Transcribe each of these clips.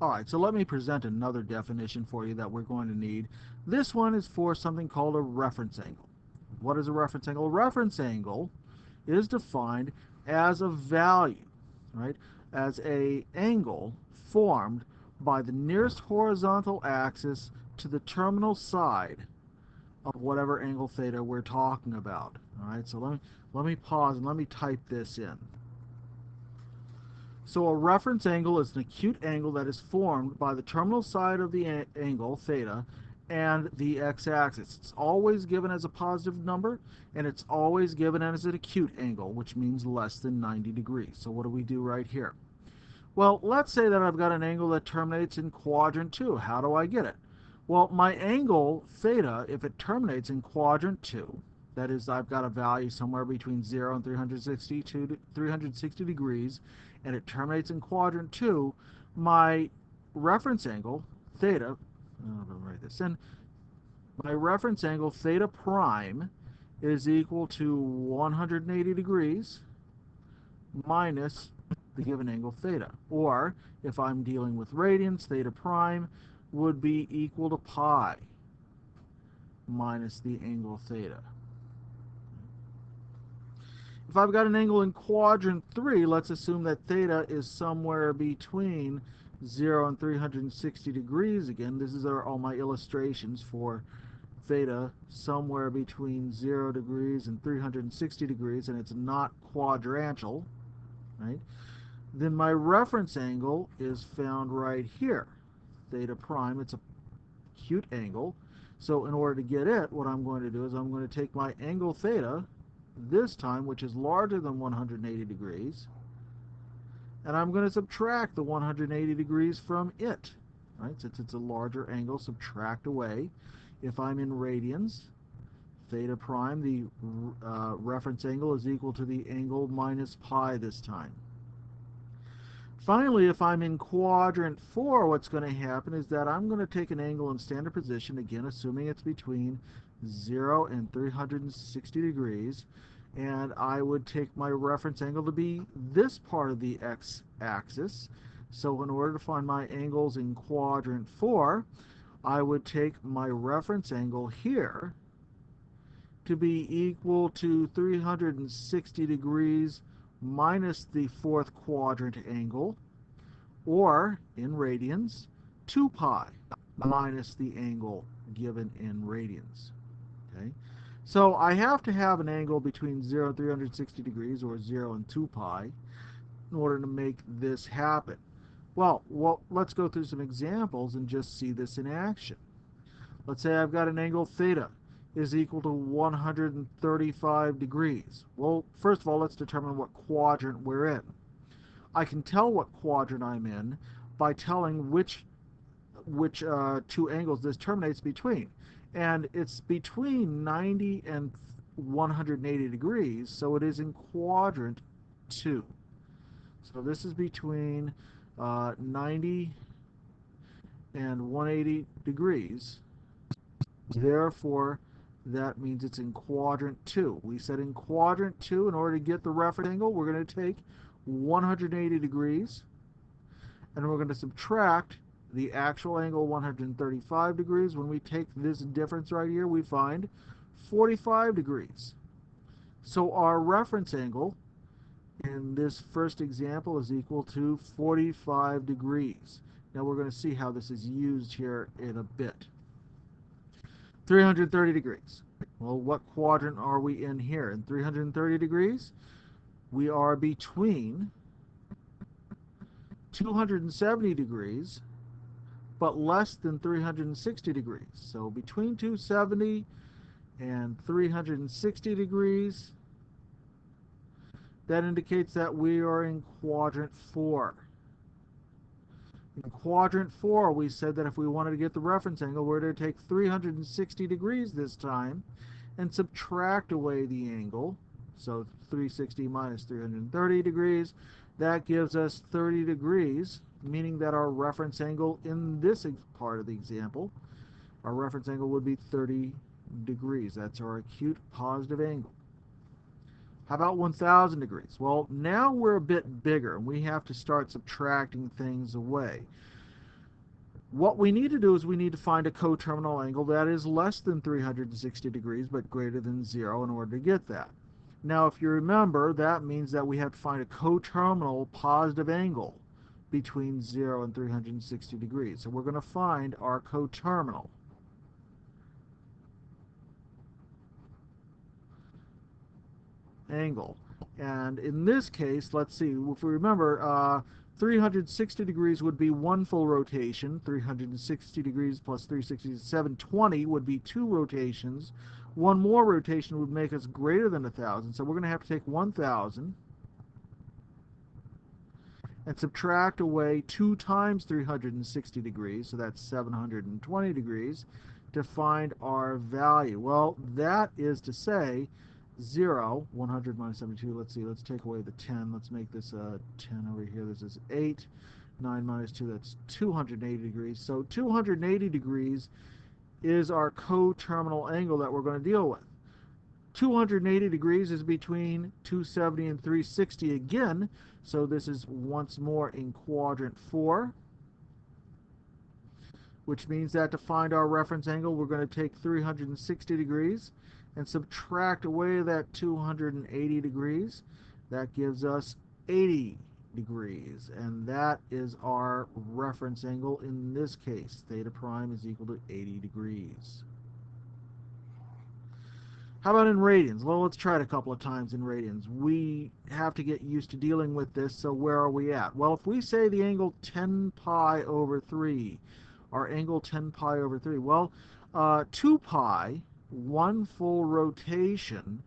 All right, so let me present another definition for you that we're going to need. This one is for something called a reference angle. What is a reference angle? A reference angle is defined as a value, right? As a angle formed by the nearest horizontal axis to the terminal side of whatever angle theta we're talking about. All right, so let me pause and let me type this in. So a reference angle is an acute angle that is formed by the terminal side of the angle, theta, and the x-axis. It's always given as a positive number, and it's always given as an acute angle, which means less than 90 degrees. So what do we do right here? Well, let's say that I've got an angle that terminates in quadrant 2. How do I get it? Well, my angle theta, if it terminates in quadrant 2, that is, I've got a value somewhere between 0 and 360 degrees, and it terminates in quadrant 2, my reference angle, theta, I'm going to write this in, my reference angle theta prime is equal to 180 degrees minus the given angle theta. Or, if I'm dealing with radians, theta prime would be equal to pi minus the angle theta. If I've got an angle in quadrant 3, let's assume that theta is somewhere between 0 and 360 degrees. Again, this is all my illustrations for theta somewhere between 0 degrees and 360 degrees, and it's not quadrantial, right? Then my reference angle is found right here, theta prime. It's a acute angle. So in order to get it, what I'm going to do is I'm going to take my angle theta, this time, which is larger than 180 degrees, and I'm going to subtract the 180 degrees from it, right? Since it's a larger angle, subtract away. If I'm in radians, theta prime, the reference angle is equal to the angle minus pi this time. Finally, if I'm in quadrant 4, what's going to happen is that I'm going to take an angle in standard position, again assuming it's between 0 and 360 degrees, and I would take my reference angle to be this part of the x-axis. So in order to find my angles in quadrant 4, I would take my reference angle here to be equal to 360 degrees minus the fourth quadrant angle, or in radians, 2 pi minus the angle given in radians. Okay, so I have to have an angle between 0 and 360 degrees, or 0 and 2 pi, in order to make this happen. Well, let's go through some examples and just see this in action. Let's say I've got an angle theta is equal to 135 degrees. Well, first of all, let's determine what quadrant we're in. I can tell what quadrant I'm in by telling which two angles this terminates between. And it's between 90 and 180 degrees, so it is in quadrant 2. So this is between 90 and 180 degrees. Therefore, that means it's in quadrant 2. We said in quadrant 2, in order to get the reference angle, we're going to take 180 degrees, and we're going to subtract the actual angle, 135 degrees. When we take this difference right here, we find 45 degrees. So our reference angle in this first example is equal to 45 degrees. Now we're going to see how this is used here in a bit. 330 degrees. Well, what quadrant are we in here? In 330 degrees, we are between 270 degrees, but less than 360 degrees. So between 270 and 360 degrees, that indicates that we are in quadrant 4. In quadrant 4, we said that if we wanted to get the reference angle, we're going to take 360 degrees this time and subtract away the angle. So 360 minus 330 degrees, that gives us 30 degrees, meaning that our reference angle in this part of the example, our reference angle would be 30 degrees. That's our acute positive angle. How about 1,000 degrees? Well, now we're a bit bigger, and we have to start subtracting things away. What we need to do is we need to find a coterminal angle that is less than 360 degrees but greater than 0 in order to get that. Now, if you remember, that means that we have to find a coterminal positive angle between 0 and 360 degrees. So we're going to find our coterminal. Angle. And in this case, let's see, if we remember, 360 degrees would be one full rotation. 360 degrees plus 360 is 720 would be two rotations. One more rotation would make us greater than 1,000. So we're going to have to take 1,000 and subtract away 2 times 360 degrees, so that's 720 degrees, to find our value. Well, that is to say 0, 100 minus 72, let's see, let's take away the 10. Let's make this a 10 over here. This is 8. 9 minus 2, that's 280 degrees. So 280 degrees is our coterminal angle that we're going to deal with. 280 degrees is between 270 and 360 again, so this is once more in quadrant 4, which means that to find our reference angle, we're going to take 360 degrees and subtract away that 280 degrees. That gives us 80 degrees, and that is our reference angle in this case. Theta prime is equal to 80 degrees. How about in radians? Well, let's try it a couple of times in radians. We have to get used to dealing with this, so where are we at? Well, if we say the angle 10 pi over 3, our angle 10 pi over 3, well, 2 pi, one full rotation,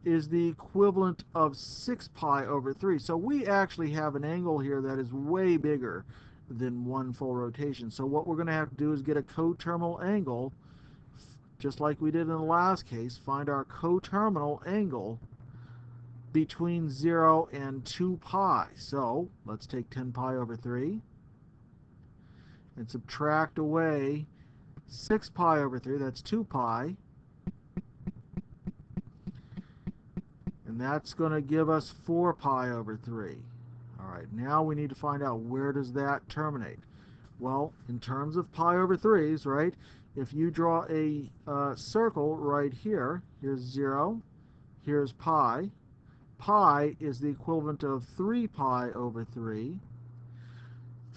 is the equivalent of 6 pi over 3. So we actually have an angle here that is way bigger than one full rotation. So what we're going to have to do is get a coterminal angle, just like we did in the last case, find our coterminal angle between 0 and 2 pi. So let's take 10 pi over 3 and subtract away 6 pi over 3, that's 2 pi. And that's going to give us 4 pi over 3. All right, now we need to find out where does that terminate. Well, in terms of pi over 3's, right, if you draw a circle right here, here's 0, here's pi. Pi is the equivalent of 3 pi over 3.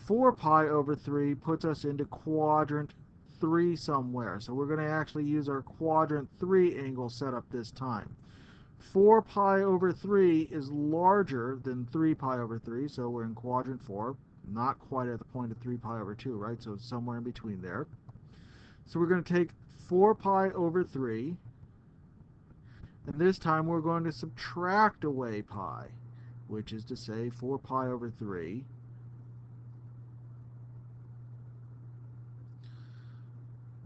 4 pi over 3 puts us into quadrant 3 somewhere. So we're going to actually use our quadrant 3 angle setup this time. 4 pi over 3 is larger than 3 pi over 3, so we're in quadrant 4. Not quite at the point of 3 pi over 2, right? So it's somewhere in between there. So we're going to take 4 pi over 3, and this time we're going to subtract away pi, which is to say 4 pi over 3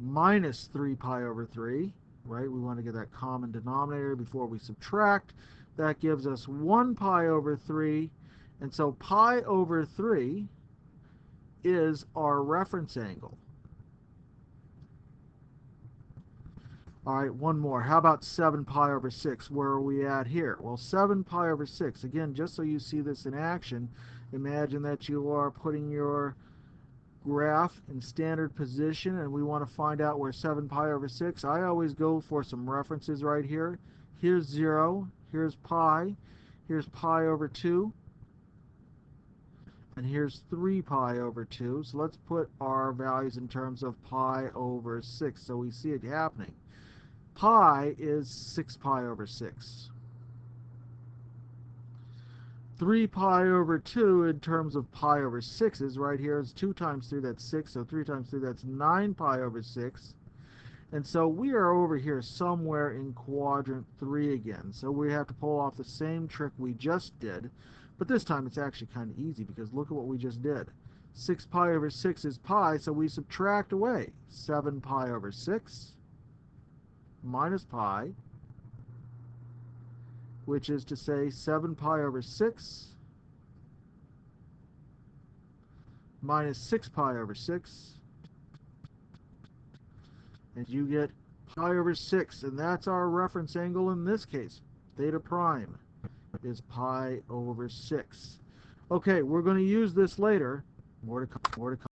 minus 3 pi over 3, right? We want to get that common denominator before we subtract. That gives us 1 pi over 3, and so pi over 3 is our reference angle. All right, one more. How about 7 pi over 6? Where are we at here? Well, 7 pi over 6, again, just so you see this in action, imagine that you are putting your graph in standard position and we want to find out where 7 pi over 6. I always go for some references right here. Here's 0, here's pi over 2, and here's 3 pi over 2. So let's put our values in terms of pi over 6 so we see it happening. Pi is 6 pi over 6. 3 pi over 2 in terms of pi over 6 is right here. It's 2 times 3, that's 6. So 3 times 3, that's 9 pi over 6. And so we are over here somewhere in quadrant 3 again. So we have to pull off the same trick we just did. But this time it's actually kind of easy because look at what we just did. 6 pi over 6 is pi, so we subtract away 7 pi over 6 minus pi, which is to say 7 pi over 6 minus 6 pi over 6, and you get pi over 6, and that's our reference angle in this case. Theta prime is pi over 6. Okay, we're going to use this later. More to come.